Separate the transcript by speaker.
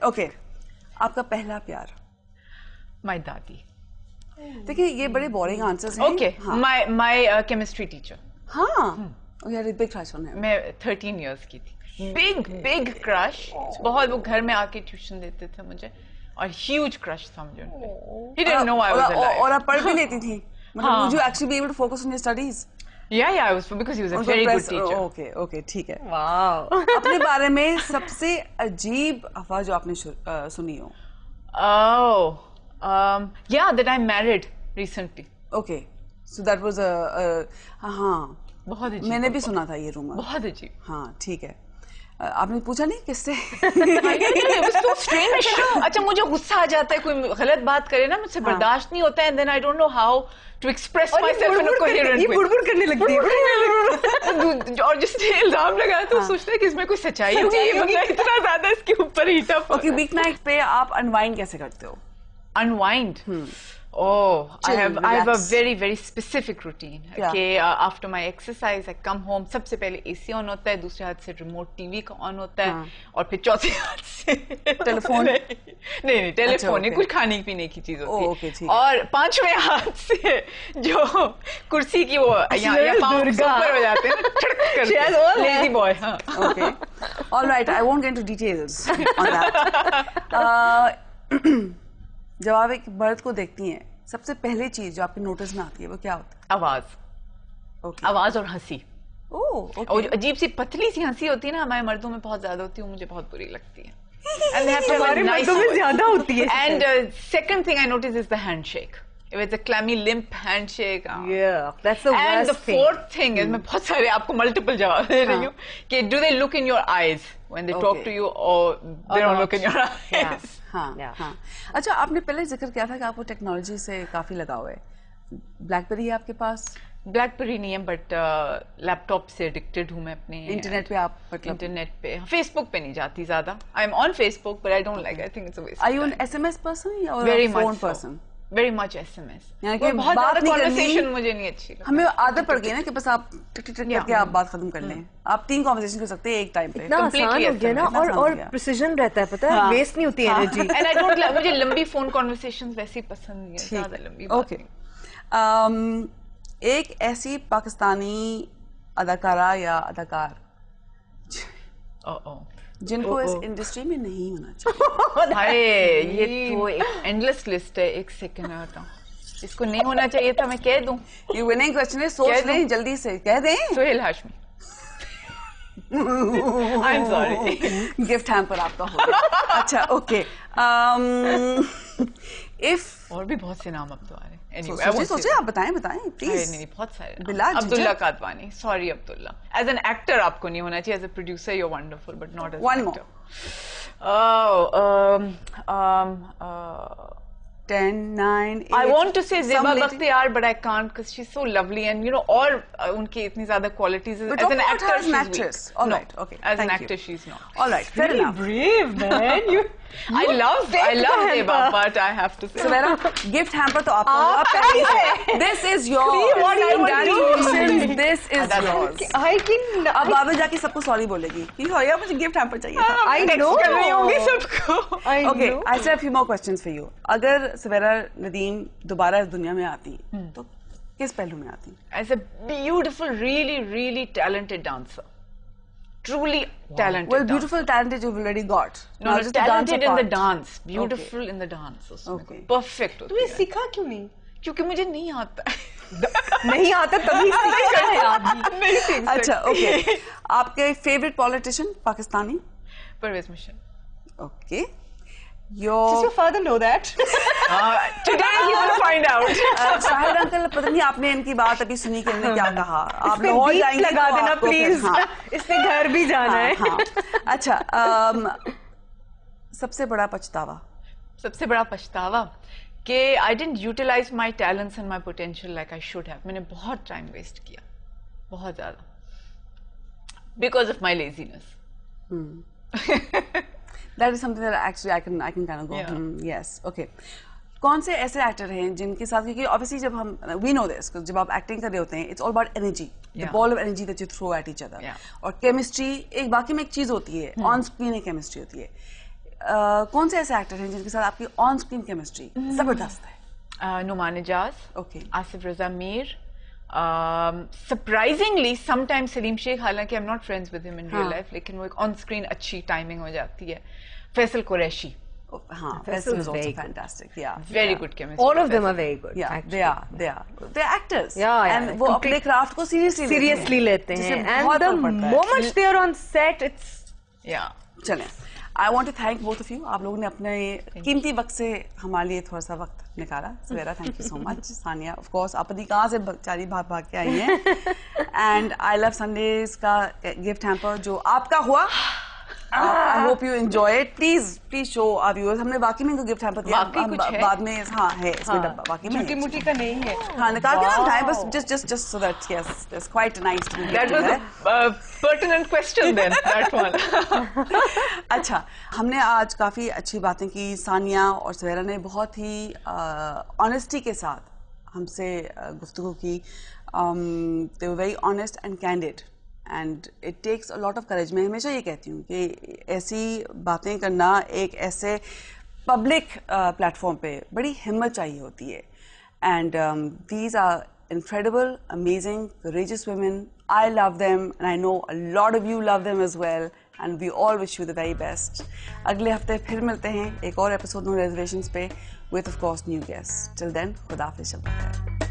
Speaker 1: Okay, आपका पहला प्यार?
Speaker 2: माय दादी।
Speaker 1: देखिए ये बड़े बोरिंग आंसर्स हैं।
Speaker 2: Okay, my chemistry teacher.
Speaker 1: हाँ, बिग क्रश ऑन हिम।
Speaker 2: मैं 13 इयर्स की थी। Big crush. बहुत, वो घर में आके ट्यूशन देते थे मुझे और ह्यूज क्रश था मुझे उन पे। He didn't know I was alive.
Speaker 1: और आप पढ़ भी लेती थी? मतलब would you actually be able to focus on your studies?
Speaker 2: Yeah, I was, because he was a very good teacher.
Speaker 1: Okay, ठीक है।
Speaker 3: वाओ।
Speaker 1: अपने बारे में सबसे अजीब अफवाह जो आपने सुनी हो?
Speaker 2: Yeah, that I'm married recently.
Speaker 1: Okay, so that was हाँ,
Speaker 2: बहुत अजीब।
Speaker 1: मैंने भी सुना था ये रूमर।
Speaker 2: बहुत अजीब।
Speaker 1: हाँ, ठीक है। आपने पूछा नहीं किससे?
Speaker 2: अच्छा, मुझे गुस्सा आ जाता है, कोई गलत बात करे ना, मुझसे बर्दाश्त नहीं होता है, and then I don't know how to express myself in a coherent way.
Speaker 3: ये बुड़बुड़ करने लगती है।
Speaker 2: और जिसने इल्जाम लगाया तो सोचता है कि इसमें कोई सच्चाई होगी, ये बंदा इतना ज्यादा इसके ऊपर heat up.
Speaker 1: Okay, week night पे आप अनवाइंड कैसे करते हो?
Speaker 2: Unwind. I have a very specific routine. Okay, after my exercise I come home, सबसे पहले AC ऑन होता है, दूसरे हाथ से रिमोट टीवी का ऑन होता है, और फिर चौथे हाथ से
Speaker 1: टेलीफोन।
Speaker 2: नहीं, टेलीफोन नहीं, कुछ खाने पीने की चीज होती है। और पांचवें हाथ से जो कुर्सी की वो यहाँ पाँव ऊपर हो जाते हैं, lazy boy.
Speaker 1: Okay, all right, I won't get into details on that. जब आप एक मर्द को देखती हैं, सबसे पहली चीज जो आपके नोटिस में आती है वो क्या होता है?
Speaker 2: आवाज। आवाज और हंसी। और जो अजीब सी पतली सी हंसी होती है ना, हमारे मर्दों में बहुत ज्यादा होती है, मुझे बहुत बुरी लगती है।
Speaker 3: हमारे मर्दों में ज्यादा होती है।
Speaker 2: And second thing I notice is the handshake. If it's a clammy, limp handshake.
Speaker 3: Yeah, that's the worst thing.
Speaker 2: And the fourth thing is, मैं बहुत सारे आपको multiple जवाब दे रही हूँ, कि do they look in your eyes when they talk to you, or they don't look in your eyes?
Speaker 1: हाँ। अच्छा, आपने पहले जिक्र किया था कि आपको टेक्नोलॉजी से काफी लगाव है। ब्लैकबेरी है आपके पास?
Speaker 2: ब्लैकबेरी नहीं है, बट लैपटॉप से एडिक्टेड हूँ मैं अपने।
Speaker 1: इंटरनेट पे आप मतलब?
Speaker 2: इंटरनेट पे, फेसबुक पे नहीं जाती ज्यादा। I am on Facebook, but I don't like, I think it's a waste.
Speaker 1: Are you an SMS person या phone person?
Speaker 2: Very much SMS.
Speaker 1: बहुत ज्यादा
Speaker 2: कॉन्वर्सेशन मुझे नहीं अच्छी लगती।
Speaker 1: हमें आदत पड़ गई ना कि बस आप टिक करके आप बात खत्म कर लें। आप 3 कॉन्वर्सेशन कर सकते हैं एक टाइम पे।
Speaker 3: इतना आसान हो गया ना, और प्रिसिजन रहता है, पता है, वेस्ट नहीं होती energy.
Speaker 2: And I don't like, मुझे लंबी फोन कॉन्वर्सेशंस वैसे ही पसंद नहीं है, ज्यादा लंबी।
Speaker 1: ओके, एक ऐसी पाकिस्तानी अदाकारा या अदाकार जिनको इस इंडस्ट्री में नहीं होना चाहिए।
Speaker 2: हाय, ये तो एक एंडलेस लिस्ट है। एक सेकंड में बताऊं, इसको नहीं होना चाहिए था, मैं कह दूं?
Speaker 1: ये विनिंग क्वेश्चन है, सोच लें जल्दी से, कह दें।
Speaker 2: Sohail Hashmi. I am sorry.
Speaker 1: Gift hamper आपका होगा। अच्छा, ओके। इफ
Speaker 2: और भी बहुत से नाम अब तो आ रहे हैं।
Speaker 1: सोचिए, आप बताएं प्लीज।
Speaker 2: नहीं, बहुत सारे।
Speaker 1: Bilal
Speaker 2: Abdullah Kadwani. Sorry Abdullah. As an actor आपको नहीं होना चाहिए, as a producer you are wonderful, but not as an actor.
Speaker 1: 10, 9, 8.
Speaker 2: I want to say Zeba Bakhtiar, but I can't because she's so lovely, and you know, all unki itni zyada qualities. As an actor,
Speaker 1: she's an actress. All right, okay.
Speaker 2: As an actor, she's not.
Speaker 1: All right, fair enough.
Speaker 3: Brave man, you.
Speaker 2: I love Zeba, but I have to say.
Speaker 1: So, Vera, gift hamper to aapko hoga pehli se. This is yours.
Speaker 3: What are you
Speaker 1: doing? This is yours.
Speaker 3: I can.
Speaker 1: अब बाबा जाके सबको sorry बोलेगी कि sorry यार, मुझे gift hamper चाहिए था।
Speaker 3: I know.
Speaker 2: कर रही होंगी सबको।
Speaker 1: Okay, I still have few more questions for you. अगर सवेरा नदीम दोबारा इस दुनिया में आती तो किस पहलू में आती?
Speaker 2: As a beautiful, really talented dancer. Truly talented.
Speaker 1: Well, beautiful, talented you've already got.
Speaker 2: No, talented in the dance. Beautiful in the dance.
Speaker 1: Okay.
Speaker 2: Perfect.
Speaker 3: तूने सीखा क्यों नहीं?
Speaker 2: क्योंकि मुझे नहीं आता।
Speaker 3: नहीं आता तभी सीखा है आदमी।
Speaker 2: नहीं सीख सकती।
Speaker 1: अच्छा, ओके। आपके favourite politician Pakistani?
Speaker 2: Pervez Musharraf.
Speaker 1: Okay.
Speaker 3: Does your father know that?
Speaker 2: Today he will find out.
Speaker 1: Shahid uncle, पता नहीं आपने इनकी बात अभी सुनी कि इन्होंने क्या कहा? आप लाहौर जाएंगे
Speaker 3: लगा
Speaker 1: तो
Speaker 3: देना
Speaker 1: आपको
Speaker 3: प्लीज।
Speaker 1: हाँ।
Speaker 3: इसने घर भी जाना है।
Speaker 1: हाँ। अच्छा, सबसे बड़ा पछतावा?
Speaker 2: सबसे बड़ा पछतावा कि I didn't utilize my talents and my potential like I should have. मैंने बहुत टाइम वेस्ट किया, बहुत ज्यादा, because of my laziness. That
Speaker 1: is something that actually I can kind of go. Yes, okay. कौन से ऐसे एक्टर हैं जिनके साथ, क्योंकि obviously जब हम we know this, जब आप एक्टिंग कर रहे होते हैं, it's all about energy, the ball of energy that you throw at each other. और केमिस्ट्री एक बाकी में एक चीज होती है, ऑन स्क्रीन एक केमिस्ट्री होती है। कौन से ऐसे एक्टर हैं जिनके साथ आपकी ऑन स्क्रीन केमिस्ट्री जबरदस्त है?
Speaker 2: Numan Ijaz,
Speaker 1: Okay.
Speaker 2: Asif Raza Mir. Surprisingly, sometimes Salim Sheikh, हालांकि I'm not friends with him in real life, लेकिन वो एक on screen अच्छी timing हो जाती है. Faisal Qureshi.
Speaker 1: हाँ, Faisal is also fantastic. Yeah.
Speaker 2: Very good chemistry.
Speaker 3: All of them are very good.
Speaker 1: Yeah,
Speaker 3: actually.
Speaker 1: they are. They're actors.
Speaker 3: Yeah,
Speaker 1: And वो अपने craft को
Speaker 3: seriously लेते हैं. And the moment they are on set, it's
Speaker 2: yeah.
Speaker 1: चलें. I want to thank both of you. आप लोगों ने अपने कीमती वक्त से हमारे लिए थोड़ा सा वक्त निकाला. सवेरा, thank you so much. Sania, of course, आप अभी कहाँ से बेचारी भाग के आई हैं. And I Love Sundays का gift hamper जो आपका हुआ. I hope you enjoy it. Please show our viewers. हमने बाकी में गिफ्ट हैम्पर दिया. बाद में हाँ है इसमें डब्बा बाकी में.
Speaker 2: छोटी-मोटी का नहीं है.
Speaker 1: हाँ निकाल के ना उठाएं बस just so that yes, it's quite nice to be.
Speaker 2: That was a pertinent question then. That one.
Speaker 1: अच्छा, हमने आज काफी अच्छी बातें की. सानिया और सवेरा ने बहुत ही ऑनेस्टी के साथ हमसे गुफ्तगू की. They were very honest and candid. And it takes a lot of courage. मैं हमेशा ये कहती हूँ कि ऐसी बातें करना एक ऐसे पब्लिक प्लेटफॉर्म पे बड़ी हिम्मत चाहिए होती है. And these are incredible, amazing, courageous women. I love them and I know a lot of you love them as well and we all wish you the very best. अगले हफ्ते फिर मिलते हैं एक और एपिसोड नो रिजर्वेशंस पे with of course new guests. Till then, खुदा हाफिज़.